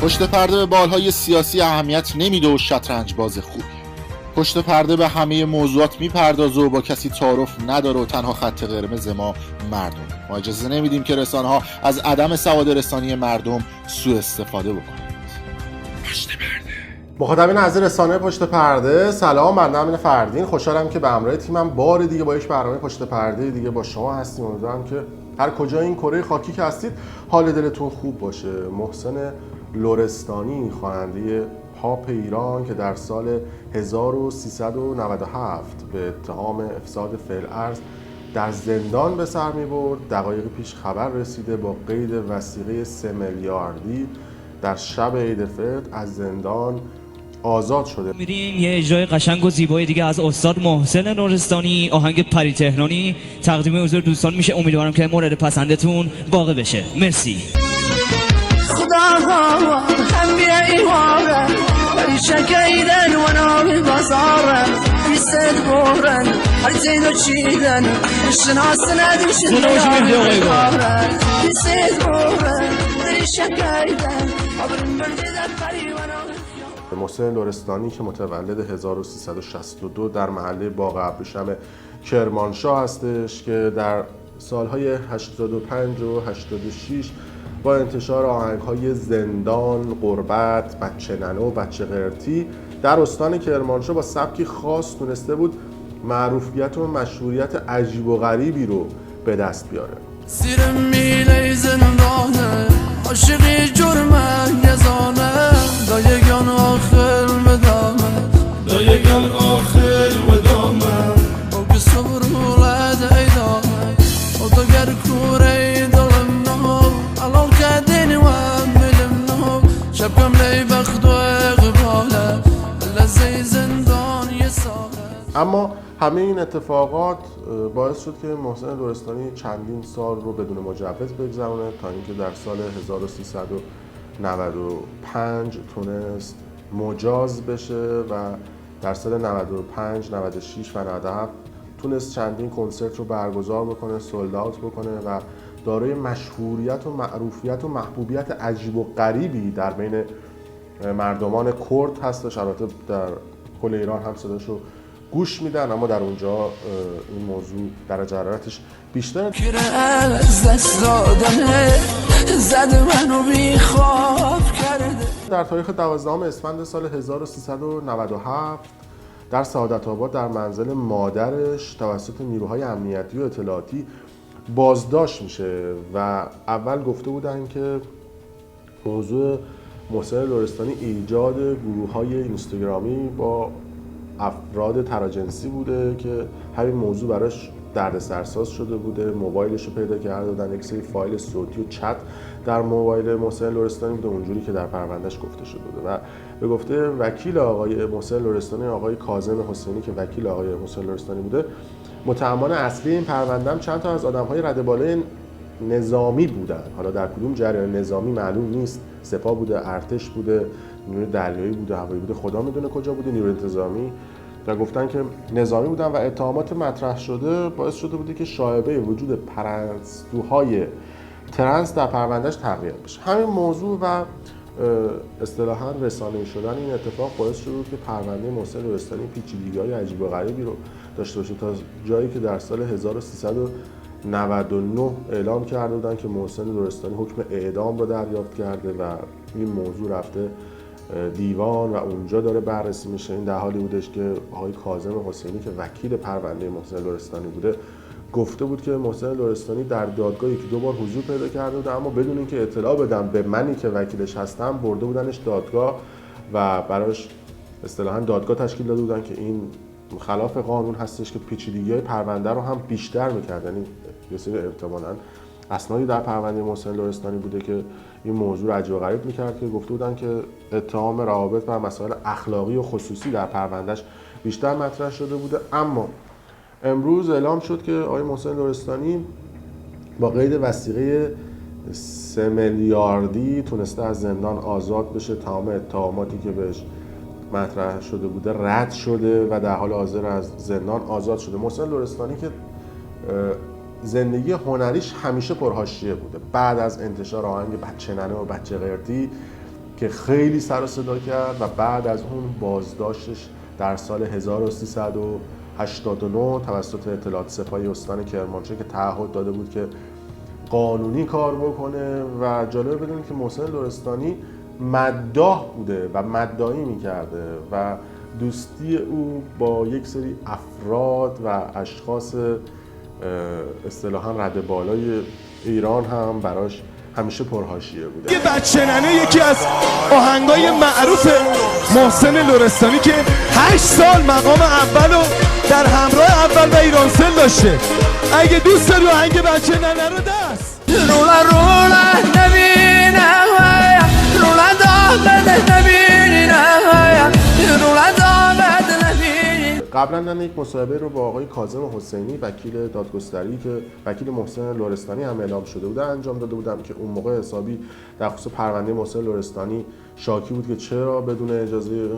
پشت پرده به بالهای سیاسی اهمیت نمیده و شطرنج باز خوبی. پشت پرده به همه موضوعات میپردازه و با کسی تعارف نداره و تنها خط قرمز ما مردم. ما اجازه نمیدیم که رسانه‌ها از عدم سواد رسانی مردم سوء استفاده بکنند. پشت پرده. مخاطبین عزیز رسانه پشت پرده، سلام. من امین فردین، خوشحالم که به همراه تیمم بار دیگه با یک برنامه پشت پرده دیگه با شما هستیم. امیدوارم که هر کجای این کره خاکی که هستید حال دلتون خوب باشه. محسن لرستانی، خواننده پاپ ایران که در سال 1397 به اتهام افساد فعل ارض در زندان به سر می‌برد، دقایق پیش خبر رسیده با قید وثیقه 3 میلیاردی در شب عید فطر از زندان آزاد شده. میریم یه اجرای قشنگ و زیبای دیگه از استاد محسن لرستانی، آهنگ پری تهرانی تقدیم حضور دوستان میشه. امیدوارم که مورد پسندتون واقع بشه. مرسی. خدا هم بیایواره ولی شکیدن و نامی بازاره بیست بورن هر زیدو چیدن شناس ندیشن بیست بورن ولی شکیدن آبرم بردیدن پری و نامی. محسن لرستانی که متولد 1362 در محله باغ ابریشم کرمانشاه هستش که در سالهای 85 و 86 با انتشار آهنگ‌های زندان، غربت، بچه ننه و بچه قرتی در استان کرمانشاه با سبکی خاص تونسته بود معروفیت و مشهوریت عجیب و غریبی رو به دست بیاره. زیر میله زندانه عاشقی جرمه یزانه دایگان آخر بدامه دایگان آخر بدامه او که صبرولد ایدامه او تو گر کوره دلم نو الان کدین و ملم نو شب کم لی بخت و اقباله لزه زندان یه ساله. اما همه این اتفاقات باعث شد که محسن لرستانی چندین سال رو بدون مجوز بگذرونه تا اینکه در سال 1395 تونست مجاز بشه و در سال 95, 96 و 97 تونست چندین کنسرت رو برگزار بکنه، سولد اوت بکنه و دارای مشهوریت و معروفیت و محبوبیت عجیب و غریبی در بین مردمان کرد هستش. البته در کل ایران هم صداشو گوش میدن، اما در اونجا این موضوع درجه حرارتش بیشتره. در تاریخ 12 اسفند سال 1397 در سعادت آباد در منزل مادرش توسط نیروهای امنیتی و اطلاعاتی بازداشت میشه و اول گفته بودن که موضوع محسن لرستانی ایجاد گروه‌های اینستاگرامی با افراد تراجنسی بوده که همین موضوع براش دردسرساز شده بوده. موبایلش رو پیدا کرده بودن، یک سری فایل صوتی و چت در موبایل محسن لرستانی بوده اونجوری که در پروندهش گفته شده بوده و به گفته وکیل آقای محسن لرستانی، آقای کاظم حسینی که وکیل آقای محسن لرستانی بوده، متهمان اصلی این پرونده هم چند تا از آدم‌های رده بالای نظامی بودن. حالا در کدوم جریان نظامی معلوم نیست، سپاه بوده، ارتش بوده، نیروی دریایی بوده، هوایی بوده، خدا میدونه کجا بوده، نیروی انتظامی. و گفتن که نظامی بودن و اتهامات مطرح شده باعث شده بوده که شایعه وجود پرستوهای ترنس در پروندهش تقویت بشه. همین موضوع و اصطلاحاً رسانه‌ای شدن این اتفاق باعث شد که پرونده محسن لرستانی پیچیدگی‌های عجیب و غریبی رو داشته باشه تا جایی که در سال 1399 اعلام کرده بودن که محسن لرستانی حکم اعدام رو دریافت کرده و این موضوع رفته دیوان و اونجا داره بررسی میشه. این در حالی بودش که آقای کاظم حسینی که وکیل پرونده محسن لرستانی بوده گفته بود که محسن لرستانی در دادگاه یکی دو بار حضور پیدا کرده بوده، اما بدون اینکه اطلاع بدن به منی که وکیلش هستم برده بودنش دادگاه و براش اصطلاحاً دادگاه تشکیل داده بودن که این خلاف قانون هستش که پیچیدگی‌های پرونده رو هم بیشتر می‌کرد. یعنی یه سری احتمالاً اسنادی در پرونده محسن لرستانی بوده که این موضوع رو عجیب و غریب می‌کرد که گفته بودن که اتهام روابط و مسائل اخلاقی و خصوصی در پروندهش بیشتر مطرح شده بوده. اما امروز اعلام شد که آقای محسن لرستانی با قید وثیقه 3 میلیاردی تونسته از زندان آزاد بشه. تمام اتهاماتی که بهش مطرح شده بوده رد شده و در حال حاضر از زندان آزاد شده. محسن لرستانی که زندگی هنریش همیشه پرحاشیه بوده. بعد از انتشار آهنگ بچه ننه و بچه قرتی که خیلی سر و صدا کرد و بعد از اون بازداشتش در سال 1389 توسط اطلاعات سپاهی استان کرمانشاه که تعهد داده بود که قانونی کار بکنه. و جالبه بدونید که محسن لرستانی مداح بوده و مداعی میکرده و دوستی او با یک سری افراد و اشخاص اصطلاحاً رده بالای ایران هم براش همیشه پرحاشیه بوده. یه بچه ننه یکی از آهنگای معروف محسن لرستانی که 8 سال مقام اولو در همراه اول و ایرانسل داشته. اگه دوست داری آهنگ بچه ننه رو دست رولا رولا نبینه رولا داغت نبینه رولا داغت نبینه. قبلا من یک مصاحبه رو با آقای کاظم حسینی وکیل دادگستری که وکیل محسن لرستانی هم اعلام شده بوده انجام داده بودم که اون موقع حسابی در خصوص پرونده محسن لرستانی شاکی بود که چرا بدون اجازه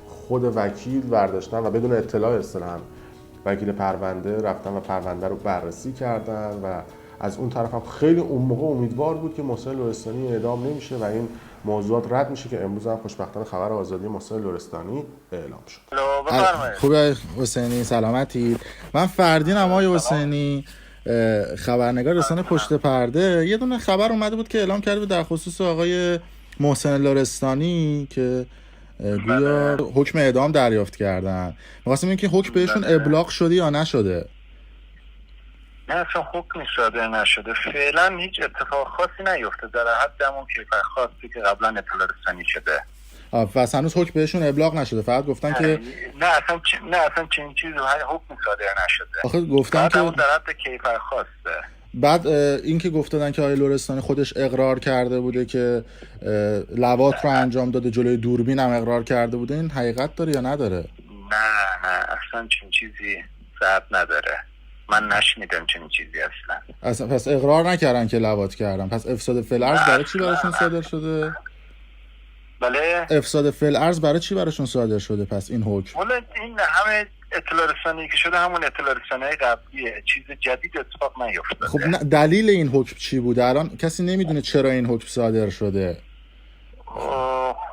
خود وکیل برداشتن و بدون اطلاع اصطلاحاً وکیل پرونده رفتن و پرونده رو بررسی کردن و از اون طرف هم خیلی اون موقع امیدوار بود که محسن لرستانی اعدام نمیشه و این موضوعات رد میشه که امروز هم خوشبختانه خبر آزادی محسن لرستانی اعلام شد. خوبه حسینی، سلامتی. من فردینم آقای حسینی، خبرنگار رسانه پشت پرده. یه دونه خبر اومده بود که اعلام کرده بود در خصوص آقای محسن لرستانی که گویا حکم اعدام دریافت کردن. می‌خواستم این که حکم بهشون ابلاغ شده یا نشده. نه اصلا حکمی صادر نشده، فعلا هیچ اتفاق خاصی نیفته در حد همون کیفر خاصی که قبلا اطلاع رسانی شده. پس هنوز حکم بهشون ابلاغ نشده، فقط گفتن که نه اصلا چنین چیزی حکم صادر نشده. آخه گفتن که در حد کیفر خاصه. بعد این که گفته دادن که آقای لرستانی خودش اقرار کرده بوده که لواط رو انجام داده، جلوی دوربین هم اقرار کرده بوده، این حقیقت داره یا نداره؟ نه اصلا چنین چیزی صحت نداره، من نشنیدم چنین چیزی اصلا. پس اقرار نکردن که لواط کردن. پس افساد فعل برای چی براشون صادر شده؟ بله؟ افساد فعل برای چی براشون صادر شده پس این حکم؟ والا این همه اطلاع رسانی که شده همون اطلاع رسانی قبلیه، چیز جدید اتفاق نیفتاده. خب دلیل این حکم چی بوده؟ الان کسی نمیدونه چرا این حکم صادر شده.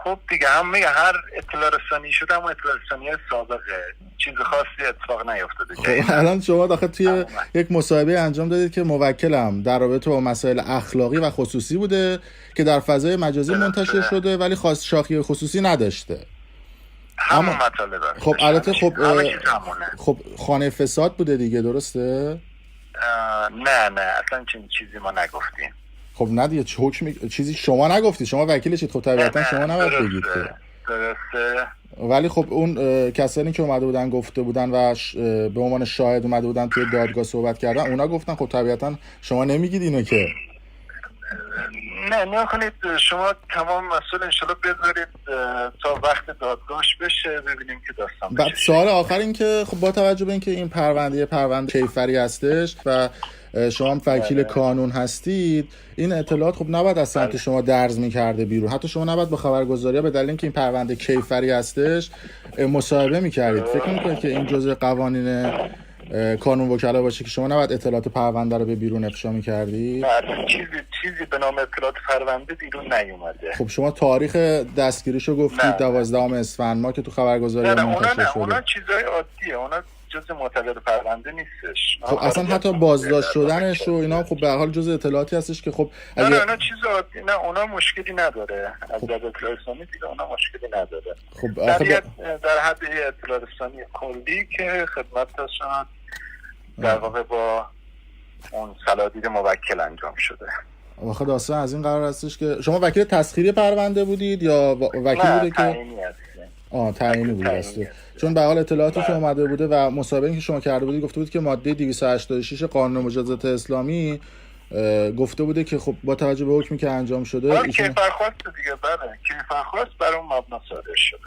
خب دیگه هم میگه هر اطلاع رسانی شده همون اطلاع رسانی سابقه، چیز خاصی اتفاق نیفتاده. خب الان شما داخل توی یک مصاحبه انجام دادید که موکلم در رابطه با مسائل اخلاقی و خصوصی بوده که در فضای مجازی منتشر شده ولی خاص شاخی خصوصی نداشته. همون مطالبه. خب البته خب خانه فساد بوده دیگه، درسته؟ نه اصلا چیزی ما نگفتیم. خب نه دیگه چیزی شما نگفتید، شما وکیلشید، خب طبیعتا شما نباید بگید که. درسته. ولی خب اون کسانی که اومده بودن گفته بودن و به عنوان شاهد اومده بودن توی دادگاه صحبت کردن، اونا گفتن خب طبیعتا شما نمیگید اینو که. نه کنید، شما تمام مسئول انشالله بذارید تا وقت دادگاهش بشه ببینیم که داستان بعد سوال آخر این که خب با توجه به اینکه این پرونده کیفری هستش و شما هم وکیل کانون هستید، این اطلاعات خب نباید از سمت شما درز می‌کرده بیرون. حتی شما نباید با خبرگزاری‌ها به دلیل اینکه این پرونده کیفری هستش مصاحبه می‌کردید. فکر می‌کنید که این جزء قوانین کانون وکلا باشه که شما نباید اطلاعات پرونده رو به بیرون افشا می‌کردید؟ نه چیزی به نام اطلاعات پرونده بیرون نیومده. خب شما تاریخ دستگیریشو گفتید 12 اسفند ماه که تو خبرگزاری‌ها منتشر شده. اونا چیزای عادیه، اونا جزء معتبر پرونده نیستش. خب اصلا حتی بازداشت شدنش و اینا خب به هر حال جزء اطلاعاتی هستش که خب نه اونا چیز عادی، نه اونا مشکلی نداره. از اطلاع رسانی دیگه اونا مشکلی نداره. خب در حد اطلاع رسانی کلی که خدمتشون در واقع با اون صلاحیت موکل انجام شده. واخه داستان از این قرار هستش که شما وکیل تسخیری پرونده بودید یا وکیل بوده که تعیینی بود هسته؟ چون به حال اطلاعاتی که اومده بوده و مصاحبه‌ای که شما کرده بودید گفته بود که ماده 286 قانون مجازات اسلامی گفته بوده که خب با توجه به حکمی که انجام شده کیفرخواست دیگه، بله کیفرخواست بر اون مبنا صادر شده.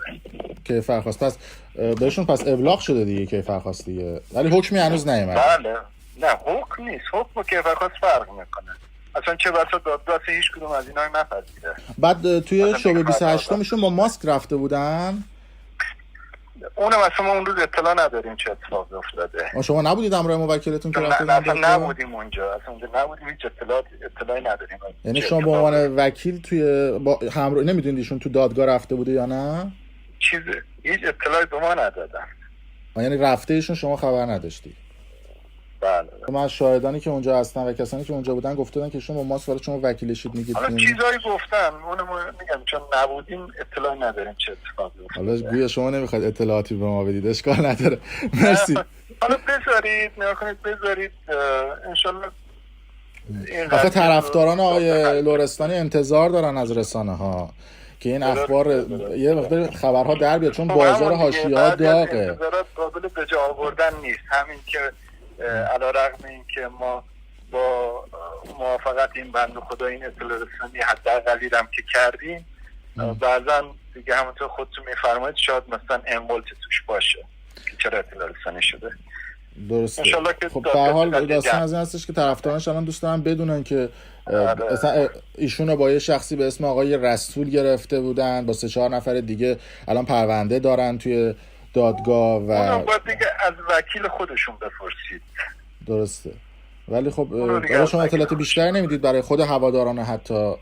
کیفرخواست پس بهشون ابلاغ شده دیگه کیفرخواست دیگه، ولی حکمی هنوز نیومده. بله نه حکم نیست، حکم و کیفرخواست فرق میکنه. اصلا چه بسا دادگاه هیچ کدوم از اینا نپذیره. بعد توی شعبه 28 میشون با ماسک رفته بودن. اونم اصلا ما اون روز اطلاع نداریم چه اتفاقی افتاده. شما نبودید همراه موکلتون که رفتید اصلا دادگاه؟ نبودیم اونجا، اصلا اونجا نبودیم، هیچ اطلاعی نداریم. یعنی شما به عنوان وکیل توی همراه نمیدونید ایشون تو دادگاه رفته بوده یا نه؟ هیچ اطلاعی به ما ندادن. یعنی رفته ایشون شما خبر نداشتی؟ بله. من از شاهدانی که اونجا هستن و کسانی که اونجا بودن گفتن که شما ما سوال شما وکیلشید میگید. حالا چیزایی گفتن، اونم میگم چون نبودیم اطلاعی نداریم چه اتفاقی افتاده. حالا گویا شما نمیخواید اطلاعاتی به ما بدید، اشکال نداره. مرسی. حالا بذارید نکنید، بذارید انشالله. آخه طرفداران آقای لرستانی انتظار دارن از رسانه ها که این اخبار یه مقدار خبرها در بیاد، چون بازار حاشیه‌ها داغه. انتظارات قابل به جا آوردن نیست. همین که علیرغم این که ما با موافقت این بنده خدا این اطلاع رسانی حداقلی هم که کردیم، بعضا دیگه همونطور خودتون میفرمایید شاید مثلا امولت توش باشه که چرا اطلاع رسانی شده. درسته. که خب به هر حال داستان از این هستش که طرفدارانش الان دوست دارن بدونن که مثلا ایشونو با یه شخصی به اسم آقای رسول گرفته بودن، با 3-4 نفر دیگه الان پرونده دارن توی دادگاه و اونم باید دیگه از وکیل خودشون بپرسید. درسته. ولی خب شما اطلاعات بیشتری نمیدید برای خود هواداران حتی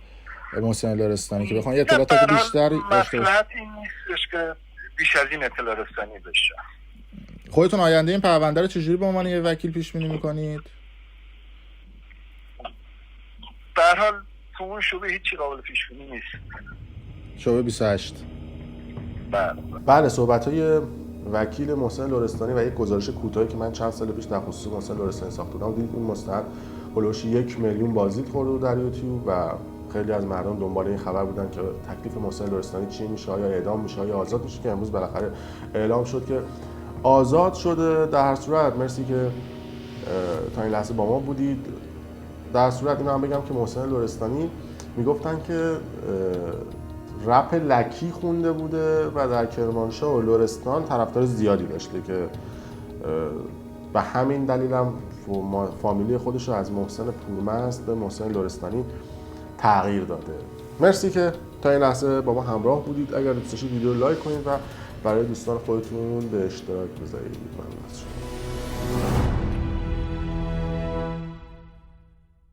محسن لرستانی که بخوان اطلاعات بیشتری داشته باشن؟ مصلحت این نیستش که بیش از این اطلاع رسانی بشه. خودتون آینده این پرونده رو چجوری به عنوان یه وکیل پیش بینی میکنید؟ به هر حال تو اون شعبه هیچی قابل پیش بینی نیست. شعبه 28. بله، صحبت‌های وکیل محسن لرستانی و یک گزارش کوتاهی که من چند سال پیش در خصوص محسن لرستانی ساخته بودم، دیدید این مستند هولوش 1 میلیون بازدید خورده بود در یوتیوب و خیلی از مردم دنبال این خبر بودن که تکلیف محسن لرستانی چی میشه، آیا اعدام میشه یا آزاد میشه، که امروز بالاخره اعلام شد که آزاد شده. در هر صورت مرسی که تا این لحظه با ما بودید. در صورت اینو هم بگم که محسن لرستانی میگفتن که رپ لکی خونده بوده و در کرمانشاه و لرستان طرفدار زیادی داشته که به همین دلیل هم فامیلی خودش رو از محسن پورمست به محسن لرستانی تغییر داده. مرسی که تا این لحظه با ما همراه بودید. اگر دوست داشتید ویدیو لایک کنید و برای دوستان خودتون به اشتراک بذارید. ممنون از شما.